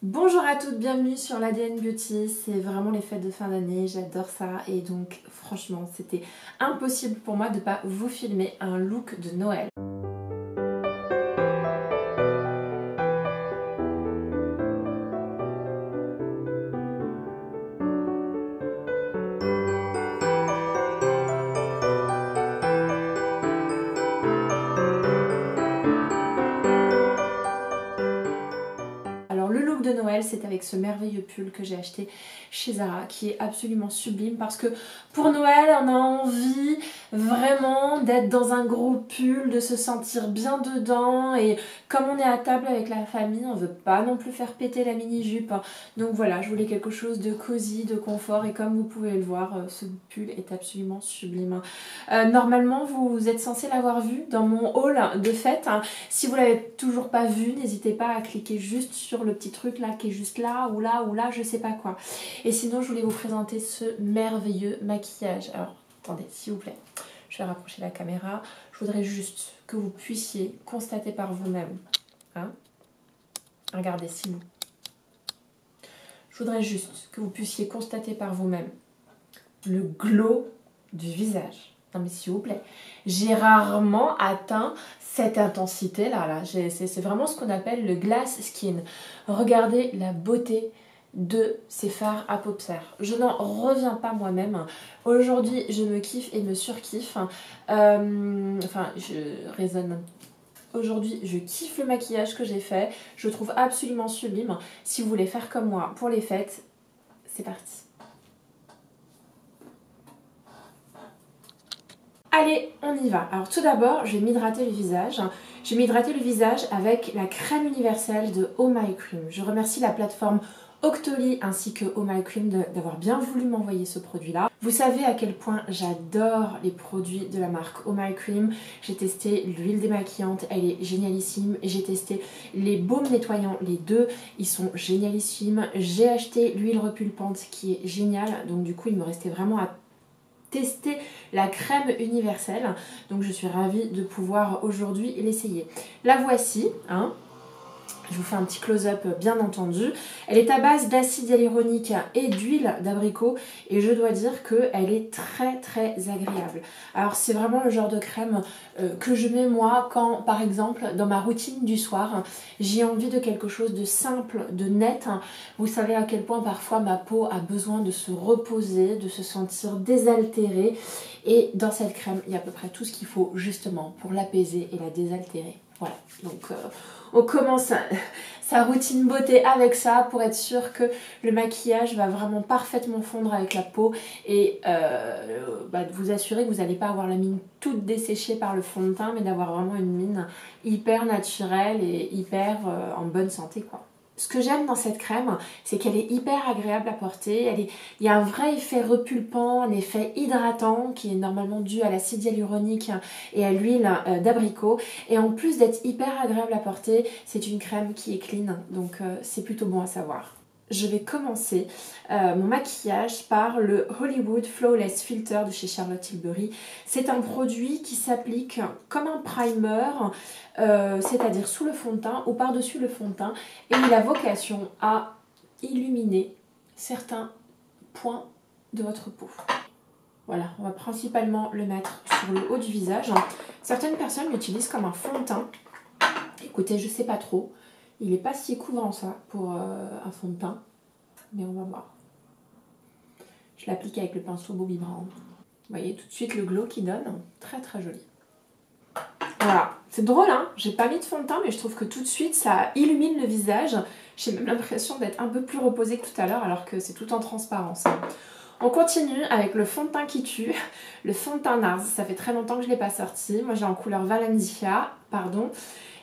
Bonjour à toutes, bienvenue sur l'ADN Beauty. C'est vraiment les fêtes de fin d'année, j'adore ça et donc franchement c'était impossible pour moi de ne pas vous filmer un look de Noël. Alors le look de Noël, c'est avec ce merveilleux pull que j'ai acheté chez Zara qui est absolument sublime parce que pour Noël, on a envie vraiment d'être dans un gros pull, de se sentir bien dedans et comme on est à table avec la famille, on veut pas non plus faire péter la mini-jupe. Donc voilà, je voulais quelque chose de cosy, de confort et comme vous pouvez le voir, ce pull est absolument sublime. Normalement, vous êtes censé l'avoir vu dans mon haul de fête. Si vous l'avez toujours pas vu, n'hésitez pas à cliquer juste sur le petit truc là qui est juste là ou là ou là, je sais pas quoi. Et sinon, je voulais vous présenter ce merveilleux maquillage. Alors, attendez, s'il vous plaît, je vais rapprocher la caméra. Je voudrais juste que vous puissiez constater par vous-même. Hein? Regardez, s'il vous plaît. Je voudrais juste que vous puissiez constater par vous-même le glow du visage. Non mais s'il vous plaît, j'ai rarement atteint cette intensité là, c'est vraiment ce qu'on appelle le glass skin. Regardez la beauté de ces fards à paupières. Je n'en reviens pas moi-même. Aujourd'hui, je me kiffe et me surkiffe. Enfin, je raisonne. Aujourd'hui, je kiffe le maquillage que j'ai fait. Je le trouve absolument sublime. Si vous voulez faire comme moi pour les fêtes, c'est parti. Allez, on y va. Alors tout d'abord, je vais m'hydrater le visage. Je vais m'hydrater le visage avec la crème universelle de Oh My Cream. Je remercie la plateforme Octoly ainsi que Oh My Cream d'avoir bien voulu m'envoyer ce produit-là. Vous savez à quel point j'adore les produits de la marque Oh My Cream. J'ai testé l'huile démaquillante, elle est génialissime. J'ai testé les baumes nettoyants, les deux, ils sont génialissimes. J'ai acheté l'huile repulpante qui est géniale. Donc du coup, il me restait vraiment à tester la crème universelle, donc je suis ravie de pouvoir aujourd'hui l'essayer. La voici, hein. Je vous fais un petit close-up bien entendu. Elle est à base d'acide hyaluronique et d'huile d'abricot et je dois dire qu'elle est très très agréable. Alors c'est vraiment le genre de crème que je mets moi quand par exemple dans ma routine du soir j'ai envie de quelque chose de simple, de net. Vous savez à quel point parfois ma peau a besoin de se reposer, de se sentir désaltérée et dans cette crème il y a à peu près tout ce qu'il faut justement pour l'apaiser et la désaltérer. Voilà, donc on commence sa routine beauté avec ça pour être sûr que le maquillage va vraiment parfaitement fondre avec la peau et vous assurer que vous n'allez pas avoir la mine toute desséchée par le fond de teint mais d'avoir vraiment une mine hyper naturelle et hyper en bonne santé quoi. Ce que j'aime dans cette crème, c'est qu'elle est hyper agréable à porter. Il y a un vrai effet repulpant, un effet hydratant qui est normalement dû à l'acide hyaluronique et à l'huile d'abricot. Et en plus d'être hyper agréable à porter, c'est une crème qui est clean, donc c'est plutôt bon à savoir. Je vais commencer mon maquillage par le Hollywood Flawless Filter de chez Charlotte Tilbury. C'est un produit qui s'applique comme un primer, c'est-à-dire sous le fond de teint ou par-dessus le fond de teint. Et il a vocation à illuminer certains points de votre peau. Voilà, on va principalement le mettre sur le haut du visage. Certaines personnes l'utilisent comme un fond de teint. Écoutez, je sais pas trop. Il n'est pas si couvrant ça pour un fond de teint, mais on va voir. Je l'applique avec le pinceau Bobbi Brown. Vous voyez tout de suite le glow qu'il donne, très très joli. Voilà, c'est drôle hein, j'ai pas mis de fond de teint mais je trouve que tout de suite ça illumine le visage. J'ai même l'impression d'être un peu plus reposée que tout à l'heure alors que c'est tout en transparence. On continue avec le fond de teint qui tue, le fond de teint NARS. Ça fait très longtemps que je ne l'ai pas sorti. Moi j'ai en couleur Valencia, pardon.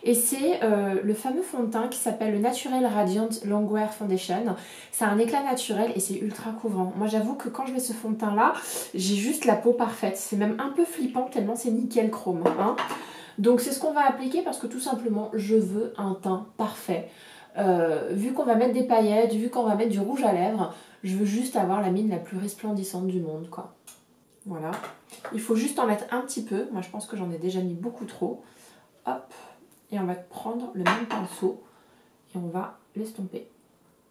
Et c'est le fameux fond de teint qui s'appelle le Natural Radiant Longwear Foundation. C'est un éclat naturel et c'est ultra couvrant. Moi j'avoue que quand je mets ce fond de teint là, j'ai juste la peau parfaite. C'est même un peu flippant tellement c'est nickel chrome. Hein. Donc c'est ce qu'on va appliquer parce que tout simplement je veux un teint parfait. Vu qu'on va mettre des paillettes, vu qu'on va mettre du rouge à lèvres, je veux juste avoir la mine la plus resplendissante du monde quoi. Voilà. Il faut juste en mettre un petit peu. Moi je pense que j'en ai déjà mis beaucoup trop. Hop. Et on va prendre le même pinceau et on va l'estomper.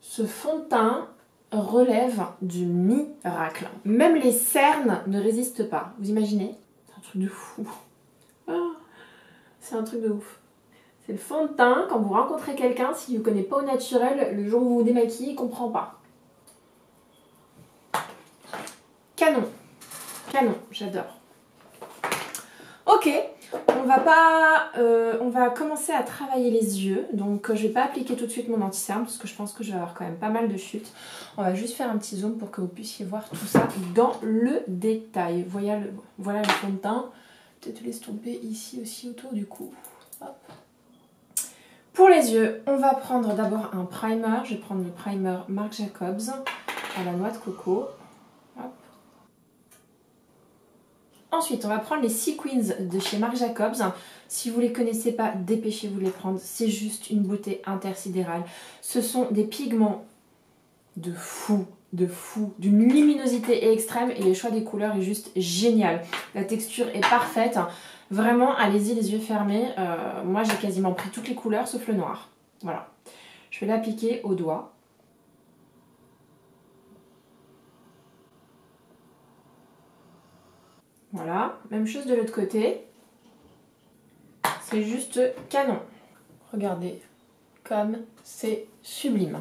Ce fond de teint relève du miracle. Même les cernes ne résistent pas. Vous imaginez? C'est un truc de fou. Oh, c'est un truc de ouf. C'est le fond de teint, quand vous rencontrez quelqu'un, s'il ne vous connaît pas au naturel, le jour où vous vous démaquillez, il ne comprend pas. Canon. Canon, j'adore. Ok, on va commencer à travailler les yeux. Donc je ne vais pas appliquer tout de suite mon anti-cerne parce que je pense que je vais avoir quand même pas mal de chutes. On va juste faire un petit zoom pour que vous puissiez voir tout ça dans le détail. Voilà le fond de teint. Peut-être l'estomper ici aussi autour du cou. Hop. Pour les yeux, on va prendre d'abord un primer. Je vais prendre le primer Marc Jacobs à la noix de coco. Hop. Ensuite, on va prendre les Sequins de chez Marc Jacobs. Si vous ne les connaissez pas, dépêchez-vous de les prendre. C'est juste une beauté intersidérale. Ce sont des pigments de fou, d'une luminosité extrême et le choix des couleurs est juste génial. La texture est parfaite. Vraiment, allez-y les yeux fermés. Moi, j'ai quasiment pris toutes les couleurs sauf le noir. Voilà. Je vais l'appliquer au doigt. Voilà, même chose de l'autre côté. C'est juste canon. Regardez comme c'est sublime.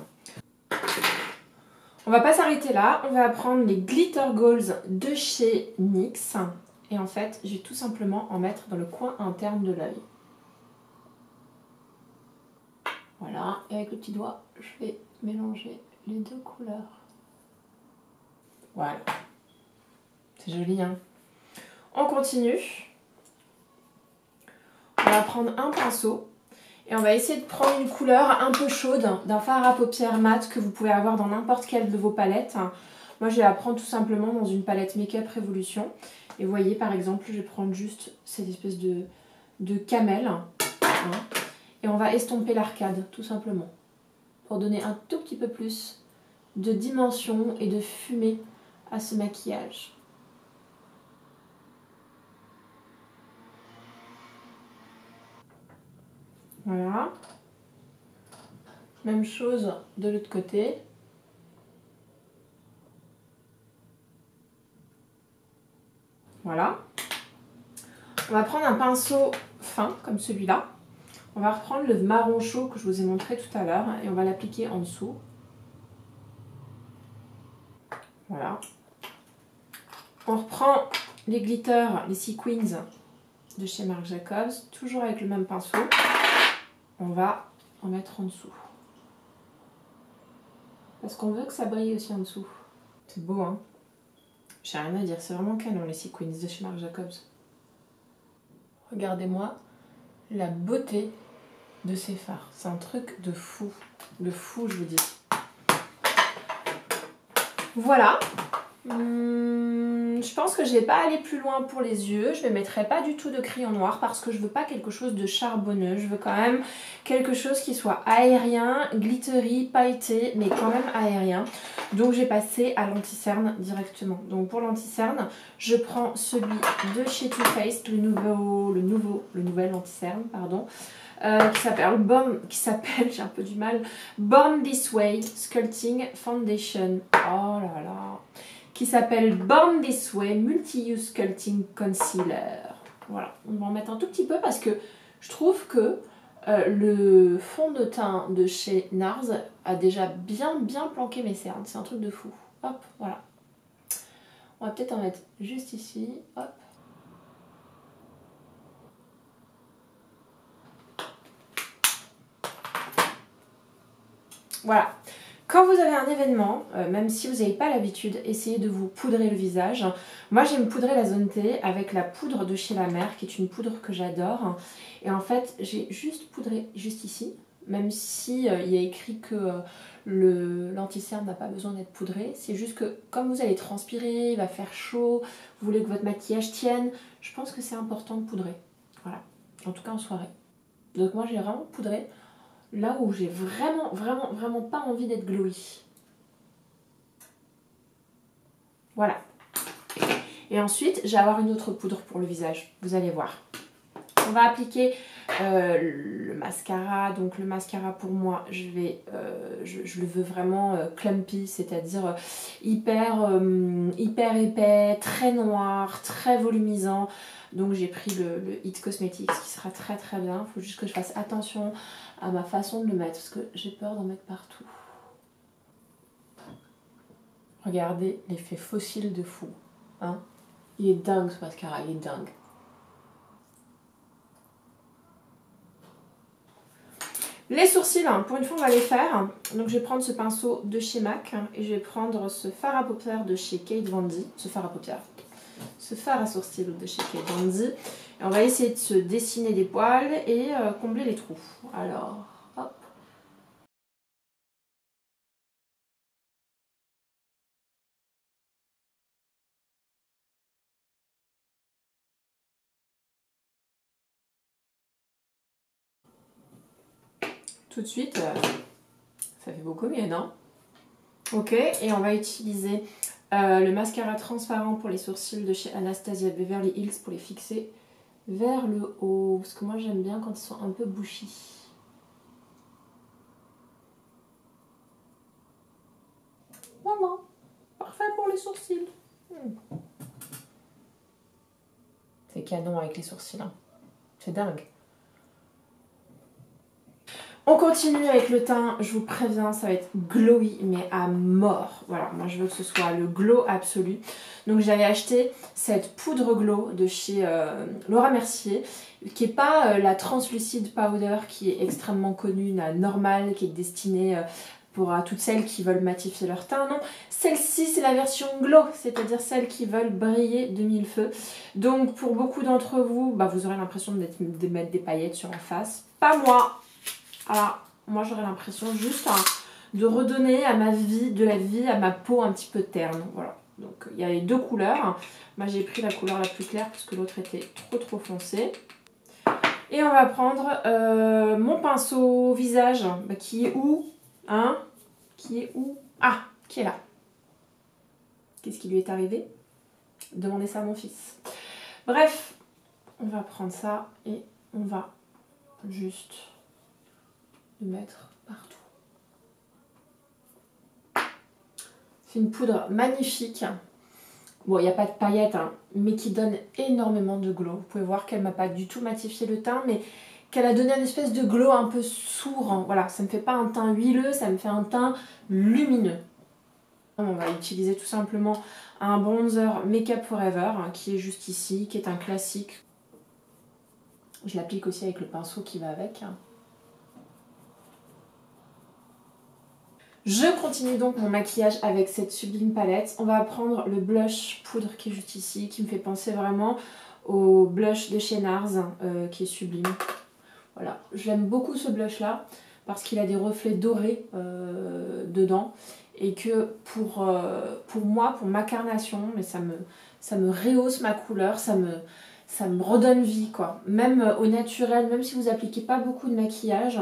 On va pas s'arrêter là. On va prendre les Glitter Goals de chez NYX. Et en fait, je vais tout simplement en mettre dans le coin interne de l'œil. Voilà, et avec le petit doigt, je vais mélanger les deux couleurs. Voilà. C'est joli, hein? On continue. On va prendre un pinceau et on va essayer de prendre une couleur un peu chaude d'un fard à paupières mat que vous pouvez avoir dans n'importe quelle de vos palettes. Moi, je vais la prendre tout simplement dans une palette Make-up Révolution. Et vous voyez, par exemple, je vais prendre juste cette espèce de camel. Hein, et on va estomper l'arcade, tout simplement. Pour donner un tout petit peu plus de dimension et de fumée à ce maquillage. Voilà. Même chose de l'autre côté. Voilà. On va prendre un pinceau fin comme celui-là. On va reprendre le marron chaud que je vous ai montré tout à l'heure et on va l'appliquer en dessous. Voilà. On reprend les glitters, les Sequins de chez Marc Jacobs, toujours avec le même pinceau. On va en mettre en dessous. Parce qu'on veut que ça brille aussi en dessous. C'est beau, hein? J'ai rien à dire, c'est vraiment canon les Sequins de chez Marc Jacobs. Regardez-moi la beauté de ces fards. C'est un truc de fou. De fou, je vous dis. Voilà. Je pense que je ne vais pas aller plus loin pour les yeux. Je ne mettrai pas du tout de crayon noir parce que je ne veux pas quelque chose de charbonneux. Je veux quand même quelque chose qui soit aérien, glittery, pailleté, mais quand même aérien. Donc j'ai passé à l'anti-cerne directement. Donc pour l'anti-cerne, je prends celui de chez Too Faced, le nouvel anti-cerne, pardon. Qui s'appelle, j'ai un peu du mal, Born This Way Sculpting Foundation. Oh là là. Qui s'appelle Born This Way Multi-Use Sculpting Concealer. Voilà, on va en mettre un tout petit peu parce que je trouve que le fond de teint de chez NARS a déjà bien planqué mes cernes. C'est un truc de fou. Hop, voilà. On va peut-être en mettre juste ici. Hop. Voilà. Quand vous avez un événement, même si vous n'avez pas l'habitude, essayez de vous poudrer le visage. Moi, j'aime poudrer la zone T avec la poudre de chez La Mer, qui est une poudre que j'adore. Et en fait, j'ai juste poudré juste ici, même si il y a écrit que l'anti-cerne n'a pas besoin d'être poudré. C'est juste que comme vous allez transpirer, il va faire chaud, vous voulez que votre maquillage tienne, je pense que c'est important de poudrer. Voilà, en tout cas en soirée. Donc moi, j'ai vraiment poudré là où j'ai vraiment pas envie d'être glowy. Voilà. Et ensuite, je vais avoir une autre poudre pour le visage. Vous allez voir. On va appliquer Le mascara, donc le mascara pour moi, je le veux vraiment clumpy, c'est-à-dire hyper épais, très noir, très volumisant. Donc j'ai pris le It Cosmetics qui sera très très bien. Il faut juste que je fasse attention à ma façon de le mettre parce que j'ai peur d'en mettre partout. Regardez l'effet fossile de fou. Hein, il est dingue ce mascara, il est dingue. Les sourcils, pour une fois on va les faire. Donc je vais prendre ce pinceau de chez MAC et je vais prendre ce fard à paupières de chez Kate Von D. Ce fard à sourcils de chez Kate Von D. Et on va essayer de se dessiner des poils et combler les trous. Alors, hop. Tout de suite, ça fait beaucoup mieux, non? Ok, et on va utiliser le mascara transparent pour les sourcils de chez Anastasia Beverly Hills pour les fixer vers le haut. Parce que moi j'aime bien quand ils sont un peu bushy. Voilà, parfait pour les sourcils. C'est canon avec les sourcils, hein. C'est dingue. On continue avec le teint, je vous préviens, ça va être glowy mais à mort. Voilà, moi je veux que ce soit le glow absolu. Donc j'avais acheté cette poudre glow de chez Laura Mercier, qui n'est pas la translucide powder qui est extrêmement connue, la normale, qui est destinée pour toutes celles qui veulent matifier leur teint. Non, celle-ci c'est la version glow, c'est-à-dire celles qui veulent briller de mille feux. Donc pour beaucoup d'entre vous, vous aurez l'impression de mettre des paillettes sur la face. Pas moi. Alors, moi j'aurais l'impression juste de redonner à ma vie, de la vie à ma peau un petit peu terne. Voilà, donc il y a les deux couleurs. Moi j'ai pris la couleur la plus claire parce que l'autre était trop foncée. Et on va prendre mon pinceau visage, qui est où? Hein? Qui est où? Ah, qui est là. Qu'est-ce qui lui est arrivé? Demandez ça à mon fils. Bref, on va prendre ça et on va juste mettre partout. C'est une poudre magnifique. Bon, il n'y a pas de paillettes, mais qui donne énormément de glow. Vous pouvez voir qu'elle m'a pas du tout matifié le teint, mais qu'elle a donné une espèce de glow un peu sourd. Voilà, ça ne me fait pas un teint huileux, ça me fait un teint lumineux. On va utiliser tout simplement un bronzer Make Up Forever, qui est juste ici, qui est un classique. Je l'applique aussi avec le pinceau qui va avec. Je continue donc mon maquillage avec cette sublime palette. On va prendre le blush poudre qui est juste ici, qui me fait penser vraiment au blush de chez NARS, qui est sublime. Voilà, j'aime beaucoup ce blush là, parce qu'il a des reflets dorés dedans. Et que pour moi, pour ma carnation, mais ça me rehausse ma couleur, ça me redonne vie, quoi. Même au naturel, même si vous appliquez pas beaucoup de maquillage,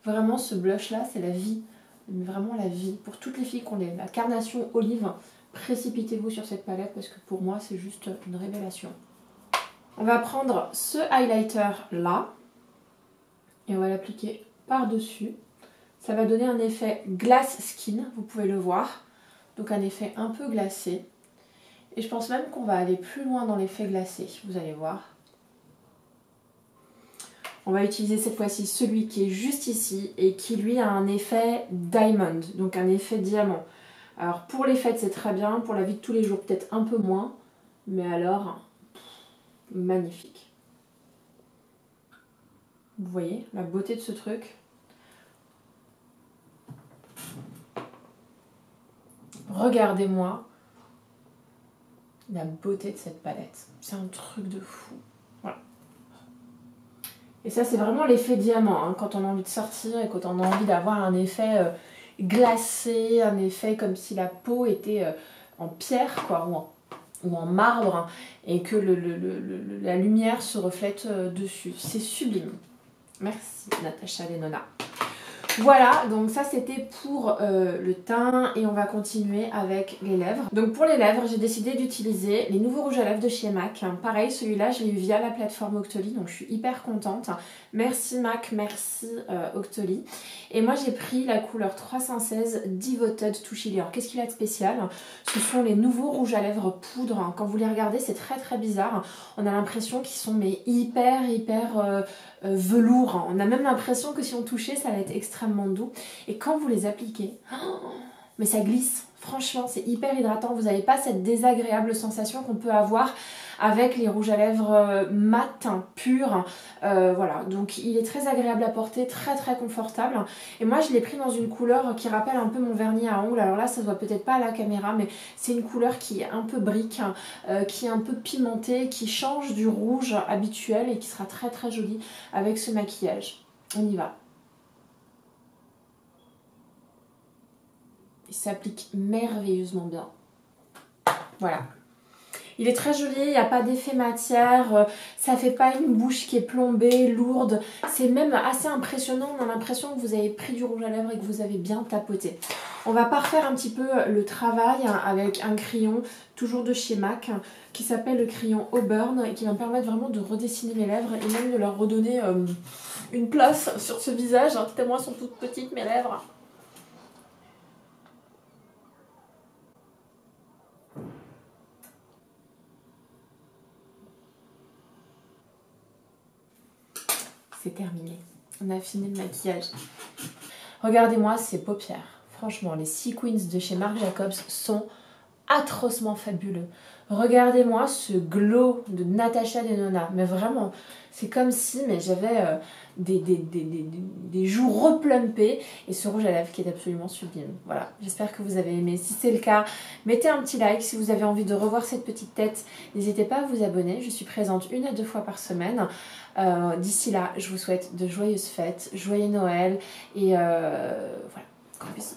vraiment ce blush là, c'est la vie. Vraiment la vie. Pour toutes les filles qui ont la carnation olive, précipitez-vous sur cette palette parce que pour moi c'est juste une révélation. On va prendre ce highlighter là et on va l'appliquer par-dessus. Ça va donner un effet glass skin, vous pouvez le voir. Donc un effet un peu glacé. Et je pense même qu'on va aller plus loin dans l'effet glacé, vous allez voir. On va utiliser cette fois-ci celui qui est juste ici et qui lui a un effet diamond, donc un effet diamant. Alors pour les fêtes c'est très bien, pour la vie de tous les jours peut-être un peu moins, mais alors magnifique. Vous voyez la beauté de ce truc? Regardez-moi la beauté de cette palette, c'est un truc de fou. Voilà. Et ça, c'est vraiment l'effet diamant, quand on a envie de sortir et quand on a envie d'avoir un effet glacé, un effet comme si la peau était en pierre, quoi, ou en marbre, et que la lumière se reflète dessus. C'est sublime. Merci, Natasha Denona. Voilà, donc ça c'était pour le teint et on va continuer avec les lèvres. Donc pour les lèvres, j'ai décidé d'utiliser les nouveaux rouges à lèvres de chez MAC. Pareil, celui-là je l'ai eu via la plateforme Octoly, donc je suis hyper contente. Merci MAC, merci Octoly. Et moi j'ai pris la couleur 316 Devoted to Chili. Alors qu'est-ce qu'il a de spécial? Ce sont les nouveaux rouges à lèvres poudre. Quand vous les regardez, c'est très bizarre. On a l'impression qu'ils sont mais hyper velours. On a même l'impression que si on touchait, ça allait être extrêmement doux. Et quand vous les appliquez, mais ça glisse. Franchement, c'est hyper hydratant. Vous n'avez pas cette désagréable sensation qu'on peut avoir avec les rouges à lèvres mat, purs. Voilà, donc il est très agréable à porter, très confortable. Et moi, je l'ai pris dans une couleur qui rappelle un peu mon vernis à ongles. Alors là, ça ne se voit peut-être pas à la caméra, mais c'est une couleur qui est un peu brique, qui est un peu pimentée, qui change du rouge habituel et qui sera très jolie avec ce maquillage. On y va. Il s'applique merveilleusement bien. Voilà. Il est très joli, il n'y a pas d'effet matière, ça fait pas une bouche qui est plombée, lourde. C'est même assez impressionnant, on a l'impression que vous avez pris du rouge à lèvres et que vous avez bien tapoté. On va parfaire un petit peu le travail avec un crayon, toujours de chez MAC, qui s'appelle le crayon Auburn et qui va me permettre vraiment de redessiner mes lèvres et même de leur redonner une place sur ce visage, tellement elles sont toutes petites mes lèvres. C'est terminé. On a fini le maquillage. Regardez-moi ces paupières. Franchement, les Sequins de chez Marc Jacobs sont atrocement fabuleux. Regardez-moi ce glow de Natasha Denona. Mais vraiment, c'est comme si j'avais des joues replumpées et ce rouge à lèvres qui est absolument sublime. Voilà, j'espère que vous avez aimé. Si c'est le cas, mettez un petit like. Si vous avez envie de revoir cette petite tête, n'hésitez pas à vous abonner. Je suis présente 1 à 2 fois par semaine. D'ici là, je vous souhaite de joyeuses fêtes, joyeux Noël et voilà, gros bisous.